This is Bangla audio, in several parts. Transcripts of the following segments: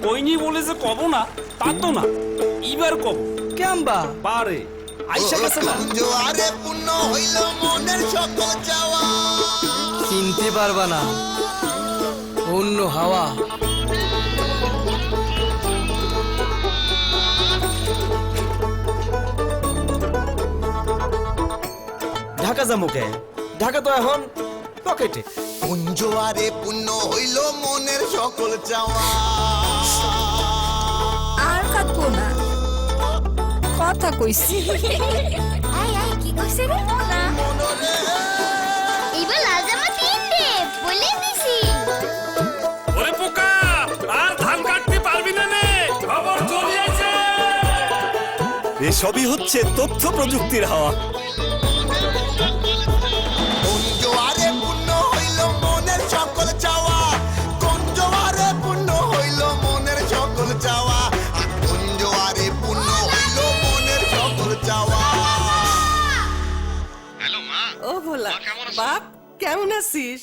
কইনি বলে যে কব না তা তো না, এবার কব কেমবা পারে আইসা গেছে না। জোয়ারে পূর্ণ হইল মনের সকল চাওয়া। চিনতে পারবা না, অন্য হাওয়া। ঢাকা যামুকে, ঢাকা তো এখন পকেটে। জোয়ারে পূর্ণ হইল মনের সকল চাওয়া। আর কাঁদবো না, কথা কইছি। আই আই কি কইছে রে না মনরে এইবার লাল জামা কিনতে বলে দিছি। ওরে পোকা, আর ধান কাটতে পারবি না নে, খবর চলে আইছে। এসবই হচ্ছে তথ্য প্রযুক্তির হাওয়া। জোয়ারে পূর্ণ হইল মনের সকল চাওয়া। কোন জোয়ারে পূর্ণ হইল মনের সকল চাওয়া। কোন জোয়ারে পূর্ণ হইল মনের সকল চাওয়া। ও ভোলা বাপ, কেমন আছিস?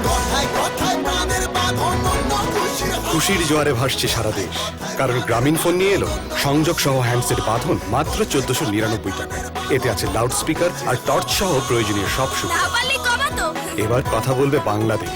কথায় কথায় প্রাণের বাঁধন অন্য খুশির খুশির জোয়ারে ভাসছে সারা দেশ, কারণ গ্রামীণ ফোন নিয়ে এলো সংযোগ সহ হ্যান্ডসেট বাঁধন মাত্র 1499 টাকায়। এতে আছে লাউড স্পিকার আর টর্চ সহ প্রয়োজনীয় সব সুবিধা। না পারলে কবা তো। এবার কথা বলবে বাংলাদেশ।